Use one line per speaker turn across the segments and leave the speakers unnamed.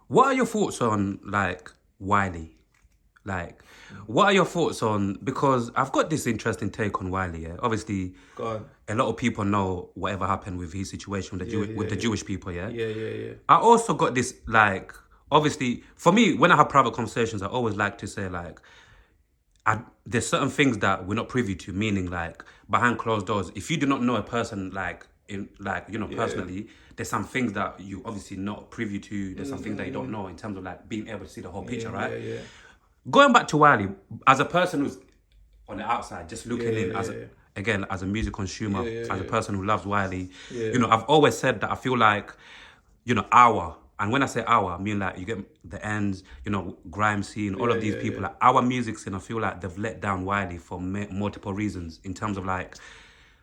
What are your thoughts on like Wiley? Like, what are your thoughts on? Because I've got this interesting take on Wiley. Yeah, obviously,
Go on.
a lot of people know whatever happened with his situation with
Yeah,
with
yeah,
the
yeah.
Jewish people. Yeah,
Yeah, yeah, yeah.
I also got this like. Obviously, for me, when I have private conversations, I always like to say like, there's certain things that we're not privy to, meaning like behind closed doors. If you do not know a person like in like
Yeah.
personally, there's some things that you obviously not privy to. There's some things that you don't know in terms of like being able to see the whole picture,
Yeah,
right?
yeah, yeah.
Going back to Wiley, as a person who's on the outside, just
Yeah,
looking in
yeah,
as
yeah.
again as a music
Yeah,
consumer,
yeah,
as a
yeah.
person who loves Wiley,
Yeah.
I've always said that I feel like, our, and when I say our, I mean like you get the ends, grime scene, all
Yeah,
of these
yeah,
people,
yeah.
like our music scene, I feel like they've let down Wiley for multiple reasons in terms of like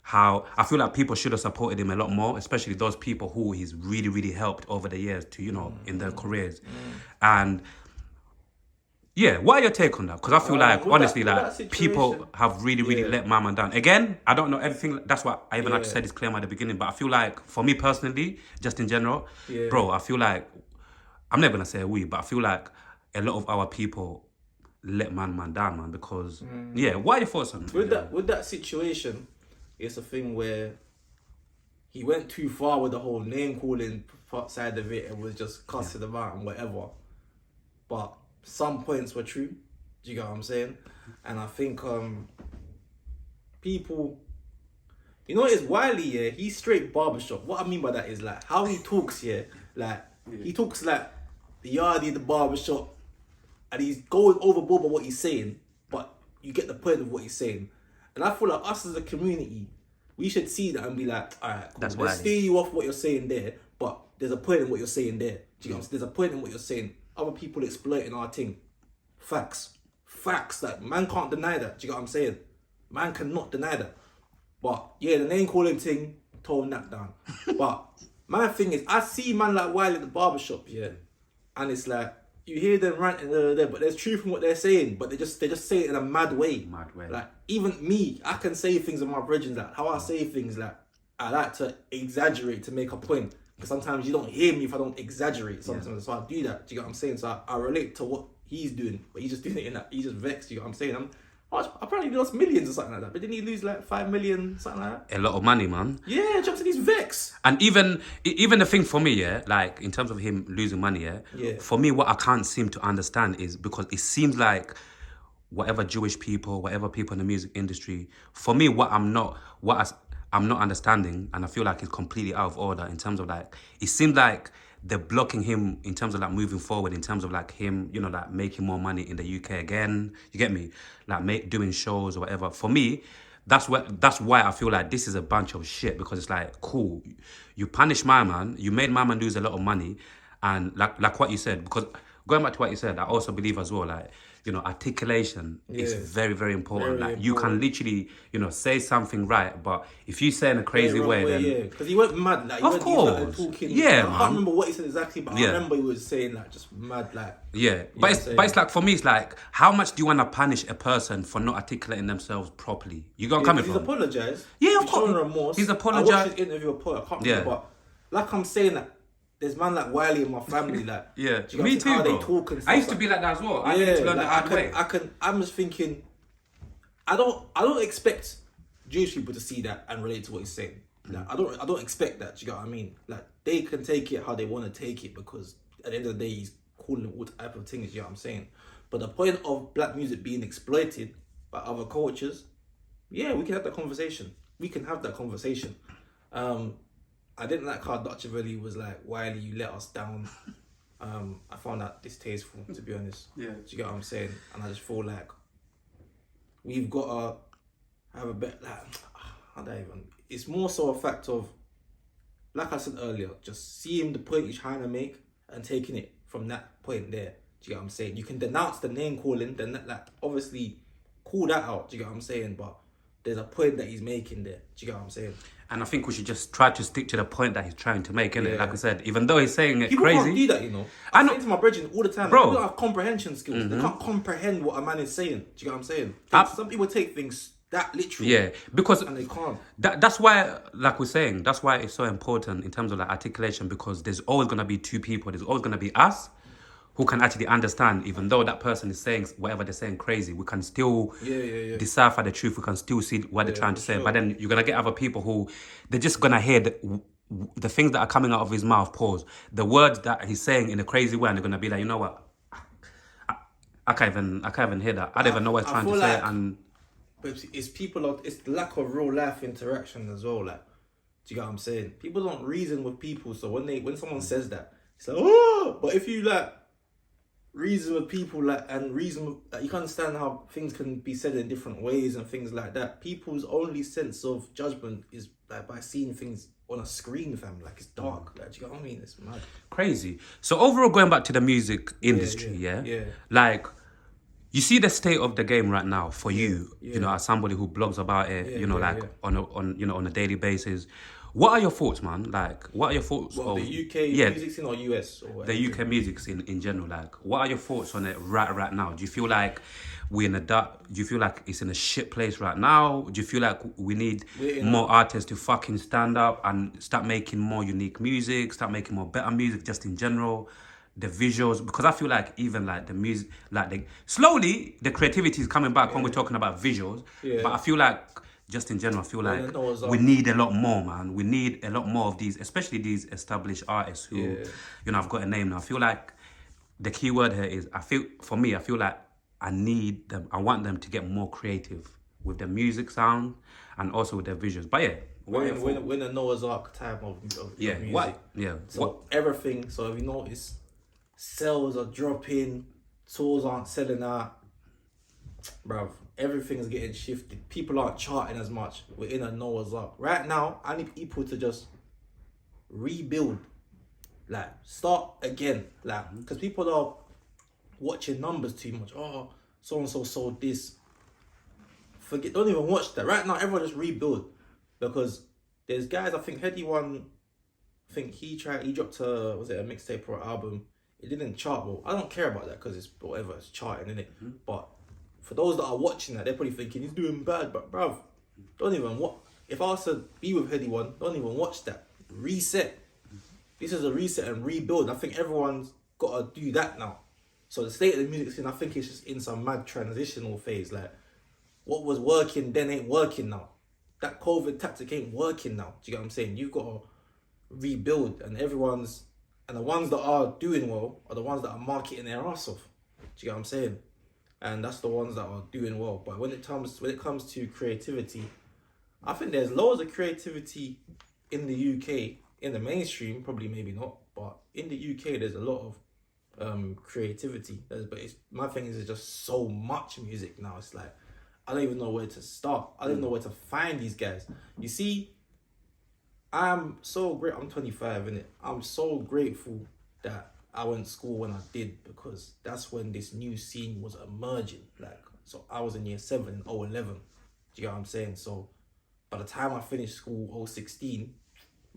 how I feel like people should have supported him a lot more, especially those people who he's really, really helped over the years to, in their careers. And yeah, what are your take on that? Because I feel like
With
honestly,
that
like people
situation,
have really, really
yeah,
let my man down. Again, I don't know everything. That's what I even had to
yeah,
say disclaimer at the beginning. But I feel like for me personally, just in general,
yeah.
bro, I feel like I'm never gonna say we, but I feel like a lot of our people let man down, man. Because yeah, what are your thoughts on it in general?
With that situation, it's a thing where he went too far with the whole name calling side of it and was just cussing them out and whatever. But some points were true. Do you get what I'm saying? And I think people, you know what is Wiley, yeah, he's straight barbershop. What I mean by that is like how he talks, yeah. Like he talks like the yardie, the barbershop, and he's going overboard by what he's saying, but you get the point of what he's saying. And I feel like us as a community, we should see that and be like, all right, cool,
That's
let's
Wiley.
steer you off what you're saying there, but there's a point in what you're saying there. Do you know what I'm saying? There's a point in what you're saying. Other people exploiting our thing. Facts. Facts. Like, man can't deny that. Do you get what I'm saying? Man cannot deny that. But yeah, the name calling thing, tone that down. But my thing is, I see man like Wiley at the barbershop, yeah, and it's like you hear them ranting, but there's truth in what they're saying, but they just say it in a mad way.
Mad way.
Like even me, I can say things in my bridges, like how I say things, like I like to exaggerate to make a point. Because sometimes you don't hear me if I don't exaggerate. Sometimes, so I do that. Do you get what I'm saying? So I relate to what he's doing, but he's just doing it in that. He's just vexed. Do you get what I'm saying? Apparently he lost millions or something like that, but didn't he lose like 5 million, something like that?
A lot of money, man.
Yeah, Johnson, he's vexed.
And even the thing for me, yeah, like in terms of him losing money, yeah,
Yeah.
for me, what I can't seem to understand is because it seems like whatever Jewish people, whatever people in the music industry, for me, I'm not understanding, and I feel like it's completely out of order in terms of like, it seems like they're blocking him in terms of like moving forward, in terms of like him, like making more money in the UK again. You get me? Like doing shows or whatever. For me, that's why I feel like this is a bunch of shit, because it's like, cool, you punish my man, you made my man lose a lot of money, and like what you said, because going back to what you said, I also believe as well, like, articulation is
Yeah.
very, very important.
Very
Like you can
important.
literally, say something right, but if you say in a crazy
Wrong
way,
way,
then
yeah. Because he went mad. Like,
of
he started
course,
talking.
yeah,
I can't
man.
remember what he said exactly, but
Yeah.
I remember he was saying like just mad, like.
Yeah,
You know
but
what
it's
I'm
but it's
saying?
like, for me, it's like, how much do you want to punish a person for not articulating themselves properly? You got what I'm
Yeah,
coming
he's
from?
apologized.
Yeah, of
He's
course.
showing remorse.
He's
I watched
apologized.
his interview. I can't
Yeah.
remember, but like I'm saying that there's man like Wiley in my family, like.
Yeah,
do you know
me
what I'm saying?
too,
How
bro.
they talk and
I
stuff.
used to be like that as well. I
Yeah,
need to learn
like,
the hard way.
I'm just thinking. I don't expect Jewish people to see that and relate to what he's saying. Like, I don't expect that. Do you get what I mean? Like they can take it how they want to take it, because at the end of the day, he's calling it all type of things. You know what I'm saying? But the point of black music being exploited by other cultures, yeah, we can have that conversation. We can have that conversation. I didn't like how Dutch Valley was like, Wiley, you let us down. I found that distasteful, to be honest.
Yeah.
Do you get what I'm saying? And I just feel like we've got to have a bit like, I don't even. It's more so a fact of, like I said earlier, just seeing the point you're trying to make and taking it from that point there. Do you get what I'm saying? You can denounce the name calling, then like obviously call that out. Do you get what I'm saying? But there's a point that he's making there. Do you get what I'm saying?
And I think we should just try to stick to the point that he's trying to make, innit?
Yeah.
Like I said, even though he's saying it
People
crazy.
can't do that, you know.
I
I
know.
say to my brethren all the time,
Bro.
people don't have comprehension skills. They can't comprehend what a man is saying. Do you get what I'm saying? Some people take things that literal.
Yeah, because
And they can't.
that's why, like we're saying, that's why it's so important in terms of like articulation, because there's always gonna be two people. There's always gonna be us, who can actually understand, even though that person is saying whatever they're saying crazy, we can still
Yeah.
decipher the truth. We can still see what they're trying
For
to say.
sure.
But then you're gonna get other people who they're just gonna hear the things that are coming out of his mouth. Pause. The words that he's saying in a crazy way, and they're gonna be like, you know what? I can't even hear that. I don't even know what he's
I
trying to
feel
say.
like-
And
But it's the lack of real life interaction as well. Like, do you get what I'm saying? People don't reason with people, so when someone says that, it's like, oh. But if you like reason with people, like, and reason with, like, you can understand how things can be said in different ways and things like that. People's only sense of judgment is like by seeing things on a screen, fam. Like, it's dark. Like, do you get what I mean? It's mad.
crazy. So overall, going back to the music industry,
yeah.
like you see the state of the game right now for you,
yeah.
you know, as somebody who blogs about it, you know,
yeah,
like
yeah.
on a daily basis. What are your thoughts, man? Like, what are your thoughts
What,
of
the UK music scene or US or
the
whatever?
UK music scene in general? Like, what are your thoughts on it right now? Do you feel like we're in a dark? Do you feel like it's in a shit place right now? Do you feel like we need more artists to fucking stand up and start making more unique music, start making more better music, just in general? The visuals, because I feel like even like the music, like slowly the creativity is coming back when we're talking about visuals.
Yeah.
But I feel like just in general, I feel
Well,
like
then Noah's
we
Ark.
need a lot more, man. We need a lot more of these, especially these established artists who,
Yeah.
you know, I've got a name now. I feel like the key word here is, I feel like I need them, I want them to get more creative with the music sound and also with their visuals. But yeah,
When the Noah's Ark time of
yeah,
music.
what? Yeah,
So
what?
everything. So if you notice, sales are dropping, tours aren't selling out, bruv. Everything's getting shifted. People aren't charting as much. We're in a Noah's Ark right now. I need people to just rebuild, like start again, like because people are watching numbers too much. Oh, so and so sold this. Forget. Don't even watch that. Right now, everyone just rebuild because there's guys. I think Heady one. I think he dropped a mixtape or an album. It didn't chart. Well, I don't care about that because it's whatever, it's charting, innit? But for those that are watching that, they're probably thinking he's doing bad. But bruv, don't even watch. If I was to be with Heady one, don't even watch that. Reset. This is a reset and rebuild. I think everyone's got to do that now. So the state of the music scene, I think it's just in some mad transitional phase. Like, what was working then ain't working now. That COVID tactic ain't working now. Do you get what I'm saying? You've got to rebuild, and the ones that are doing well are the ones that are marketing their ass off. Do you get what I'm saying? And that's the ones that are doing well. But when it comes to creativity, I think there's loads of creativity in the UK, in the mainstream, probably maybe not, but in the UK there's a lot of creativity. My thing is, it's just so much music now. It's like I don't even know where to start. I don't even know where to find these guys. You see, I'm so great. I'm 25, innit? I'm so grateful that I went to school when I did, because that's when this new scene was emerging. Like, so I was in year 7 in 2011. Do you get what I'm saying? So by the time I finished school 2016,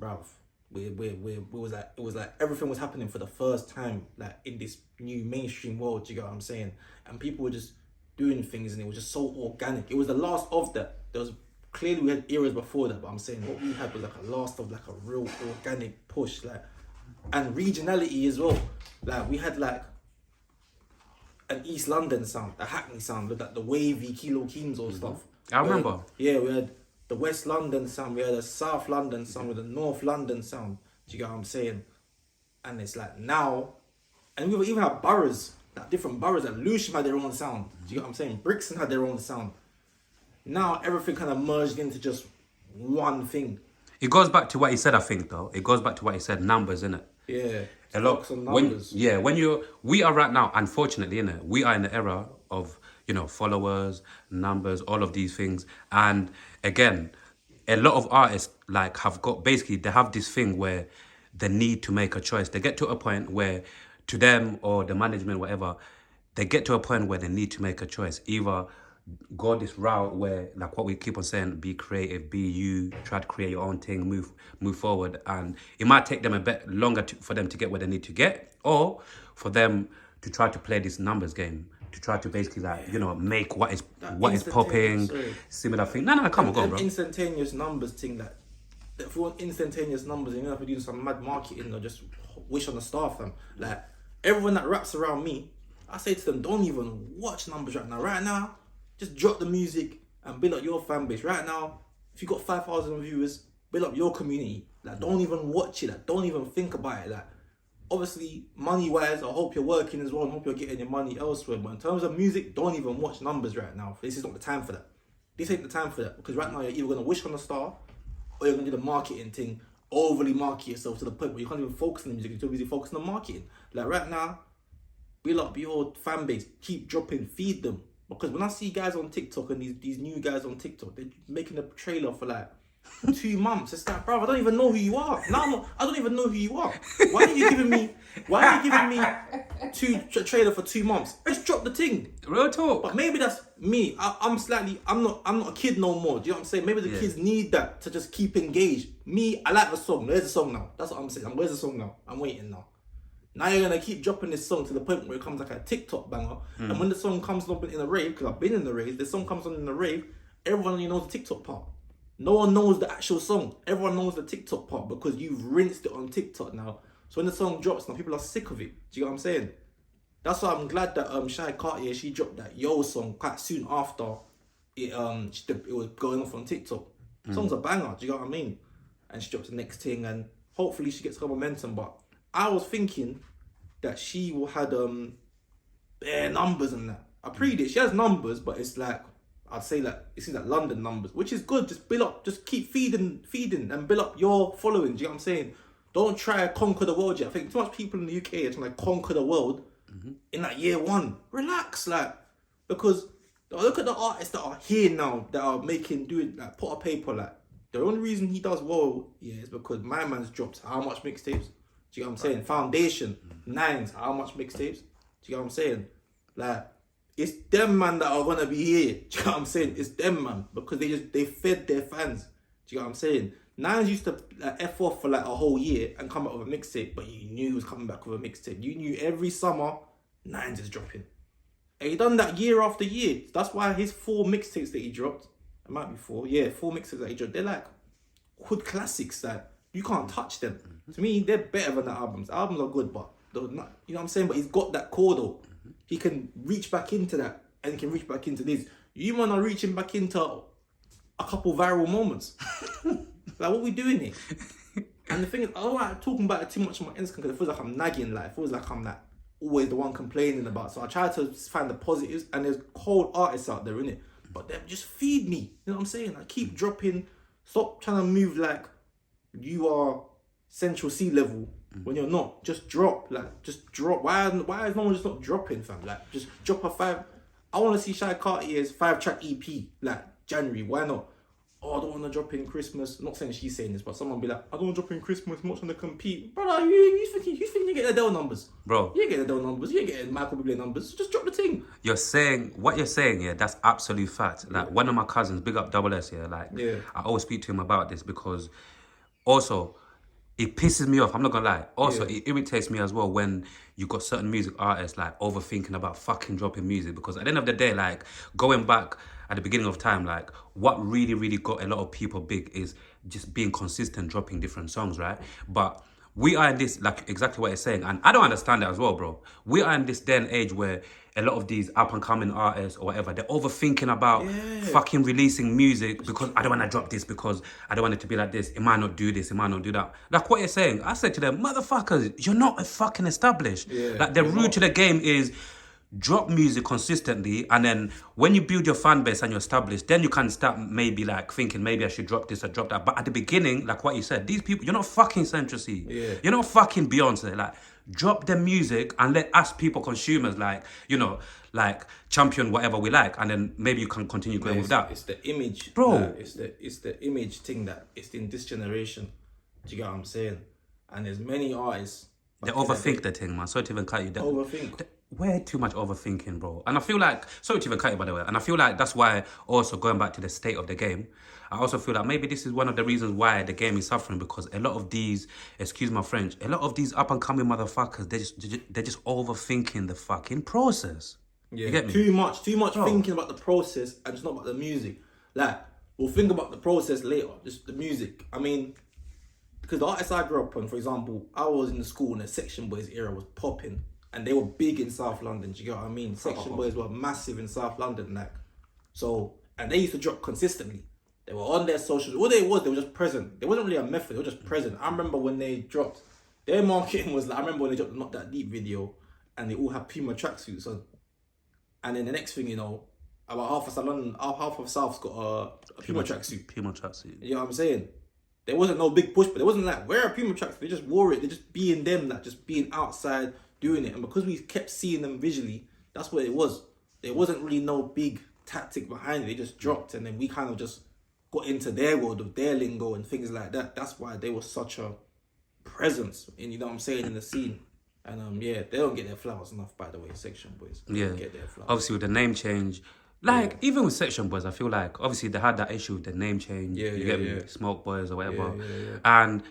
bruv, it was like everything was happening for the first time, like in this new mainstream world. Do you get what I'm saying? And people were just doing things, and it was just so organic. It was the last of that. There was clearly, we had eras before that, but I'm saying what we had was like a last of like a real organic push, like, and regionality as well. Like, we had like an East London sound, a Hackney sound, with like the wavy Kilo Keems or stuff.
I remember.
We had the West London sound, we had a South London sound, with a North London sound. Do you get what I'm saying? And it's like now, and we even had boroughs, like different boroughs. Like Lewisham had their own sound. Do you get what I'm saying? Brixton had their own sound. Now everything kind of merged into just one thing.
It goes back to what he said, I think, though. It goes back to what he said, numbers, innit?
Yeah.
A lot.
Focus on numbers.
We are right now, unfortunately, innit? We are in the era of, you know, followers, numbers, all of these things. And again, a lot of artists, like, they have this thing where they need to make a choice. They get to a point where, to them or the management, whatever, they get to a point where they need to make a choice. Either go this route where, like what we keep on saying, be creative, be you, try to create your own thing, move forward, and it might take them a bit longer for them to get where they need to get, or for them to try to play this numbers game, to try to basically, like, you know, make what is popping, similar thing. No, come on, go on, bro.
Instantaneous numbers thing, that if you want instantaneous numbers, you have to do some mad marketing or just wish on the star, fam. Like, everyone that raps around me, I say to them, don't even watch numbers right now. Right now, just drop the music and build up your fan base. Right now, if you got 5,000 viewers, build up your community. Like, don't even watch it. Like, don't even think about it. Like, obviously, money-wise, I hope you're working as well and hope you're getting your money elsewhere. But in terms of music, don't even watch numbers right now. This is not the time for that. This ain't the time for that. Because right now, you're either going to wish on a star or you're going to do the marketing thing, overly market yourself to the point where you can't even focus on the music. You're too busy focusing on marketing. Like, right now, build up your fan base. Keep dropping. Feed them. Because when I see guys on TikTok and these new guys on TikTok, they're making a trailer for like 2 months. It's like, bro, I don't even know who you are. I don't even know who you are. Why are you giving me trailer for 2 months? Just drop the thing.
Real talk.
But maybe that's me. I'm not a kid no more. Do you know what I'm saying? Maybe the kids need that to just keep engaged. Me, I like the song. Where's the song now? That's what I'm saying. Where's the song now? I'm waiting now. Now you're gonna keep dropping this song to the point where it comes like a TikTok banger. And when the song comes up in a rave, because I've been in the rave, the song comes on in the rave, everyone only knows the TikTok part. No one knows the actual song. Everyone knows the TikTok part because you've rinsed it on TikTok now. So when the song drops, now people are sick of it. Do you get what I'm saying? That's why I'm glad that Shy Cartier, she dropped that Yo song quite soon after it was going off on TikTok. The song's a banger. Do you get what I mean? And she drops the next thing, and hopefully she gets her momentum. But I was thinking that she will had bare numbers and that. I preyed it. She has numbers, but it's like, I'd say like it seems like London numbers, which is good. Just build up, just keep feeding and build up your following. Do you know what I'm saying? Don't try to conquer the world yet. I think too much people in the UK are trying to conquer the world in like year one. Relax, like, because look at the artists that are here now that are doing like pot of paper. Like, the only reason he does well, is because my man's dropped how much mixtapes? Do you get what I'm saying? Foundation, Nines, how much mixtapes? Do you get what I'm saying? Like, it's them man that are gonna be here. Do you get what I'm saying? It's them man, because they fed their fans. Do you get what I'm saying? Nines used to like, F off for like a whole year and come out with a mixtape, but you knew he was coming back with a mixtape. You knew every summer Nines is dropping. And he done that year after year. That's why his 4 mixtapes that he dropped, it might be 4, 4 mixtapes that he dropped, they're like hood classics that you can't touch them. To me, they're better than the albums. The albums are good, but they're not, you know what I'm saying? But he's got that core though. He can reach back into that, and he can reach back into this. You man are reaching back into a couple viral moments. Like, what we doing here? And the thing is, I don't like talking about it too much on my Instagram because it feels like I'm nagging. Like, it feels like I'm like always the one complaining about. So I try to find the positives, and there's cold artists out there, innit? But they just feed me. You know what I'm saying? Like, keep dropping. Stop trying to move like you are Central Sea level when you're not. Just drop. Like, just drop. Why is no one just not dropping, fam? Like, just drop a 5. I want to see Shy Cartier's 5-track EP, like, January. Why not? Oh, I don't want to drop in Christmas. I'm not saying she's saying this, but someone be like, I don't want to drop in Christmas, I'm not trying to compete. Brother, you think you get Adele numbers?
Bro.
You ain't getting Adele numbers. You ain't getting Michael Bublé numbers. Just drop the thing.
What you're saying, yeah, that's absolute fact. Like, one of my cousins, big up Double S, yeah, like, I always speak to him about this because also, it pisses me off, I'm not gonna lie. Also, it irritates me as well when you got certain music artists like overthinking about fucking dropping music, because at the end of the day, like, going back at the beginning of time, like, what really, really got a lot of people big is just being consistent, dropping different songs, right? But we are in this, like, exactly what you're saying, and I don't understand that as well, bro. We are in this day and age where a lot of these up-and-coming artists or whatever, they're overthinking about fucking releasing music because I don't want to drop this, because I don't want it to be like this. It might not do this, it might not do that. Like what you're saying, I said to them, motherfuckers, you're not fucking established. Like, the route to the game is drop music consistently, and then when you build your fan base and you're established, then you can start maybe like thinking, maybe I should drop this or drop that. But at the beginning, like what you said, these people, you're not fucking Central C. You're not fucking Beyonce. Like, drop the music and let us people, consumers, like, you know, like, champion whatever we like, and then maybe you can continue going with that.
It's the image,
bro.
It's the image thing that it's in this generation. Do you get what I'm saying? And there's many artists.
They overthink the thing, man. Sorry to even cut you.
Overthink.
Way too much overthinking, bro. And I feel like, sorry to even cut you, by the way, and I feel like that's why, also going back to the state of the game, I also feel like maybe this is one of the reasons why the game is suffering, because a lot of these, excuse my French, a lot of these up-and-coming motherfuckers, they're just overthinking the fucking process.
Yeah,
you get me?
Too much thinking about the process and just not about the music. Like, we'll think about the process later, just the music. I mean, because the artists I grew up on, for example, I was in the school and the Section Boys era was popping. and they were big in South London. Do you get what I mean? Section Boys were massive in South London, like. So, and they used to drop consistently. They were on their socials. All they were just present. There wasn't really a method. They were just present. I remember when they dropped, their marketing was like, I remember when they dropped the Not That Deep video, and they all had Puma tracksuits on. And then the next thing you know, about half of South London, half of South's got a Puma tracksuit.
Puma tracksuit.
You know what I'm saying? There wasn't no big push, but it wasn't like, wear a Puma tracksuit. They just wore it. They just being them, like just being outside doing it. And because we kept seeing them visually, that's what it was. There wasn't really no big tactic behind it. They just dropped, and then we kind of just got into their world of their lingo and things like that. That's why they were such a presence, in, you know what I'm saying, in the scene. And yeah, they don't get their flowers enough, by the way, Section Boys. They don't get their flowers.
Obviously with the name change, like even with Section Boys, I feel like obviously they had that issue with the name change. You get me, Smoke Boys or whatever. And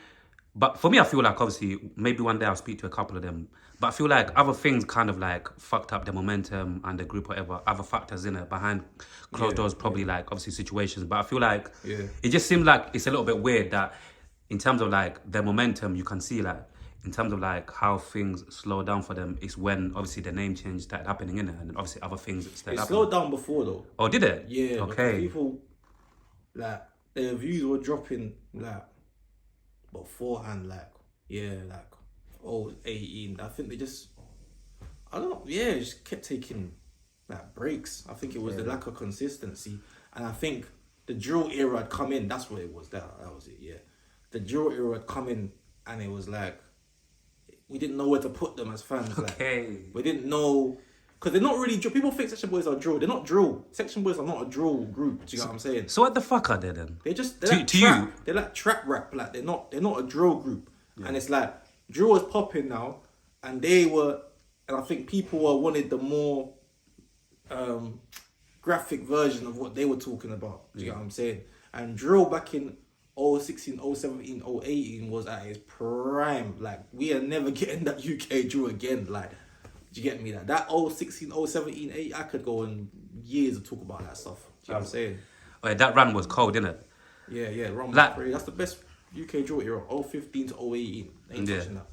but for me, I feel like obviously maybe one day I'll speak to a couple of them. But I feel like other things kind of like fucked up the momentum and the group, whatever. Other factors in it behind closed doors, probably like obviously situations. But I feel like it just seems like it's a little bit weird that in terms of like their momentum, you can see like in terms of like how things slow down for them, it's when obviously the name change started happening in it, and obviously other things started happening.
It slowed down before though.
Oh, did it?
Yeah.
Okay.
People, like, their views were dropping like beforehand, like 18. I think they just, I don't know, just kept taking like breaks. I think it was the lack of consistency, and I think the drill era had come in. That's what it was. That was it. Yeah, the drill era had come in, and it was like we didn't know where to put them as fans.
Okay.
Like, we didn't know, because they're not really drill. People think Section Boys are drill. They're not drill. Section Boys are not a drill group. Do you know what I'm saying?
So what the fuck are they then?
They're like
to
trap.
you?
They're like trap rap. Like they're not a drill group. And it's like drill was popping now, and they were, and I think people wanted the more graphic version of what they were talking about. Do you know what I'm saying? And drill back in 016, 017, 018 was at its prime. Like, we are never getting that UK drill again. Like, do you get me? Like, that 016, 017, 8, I could go on years to talk about that stuff. Do you know what I'm saying?
Oh, yeah, that run was cold, innit?
Yeah, run was
Like,
crazy. That's the best UK drill era, 015 to 018. Ain't touching that.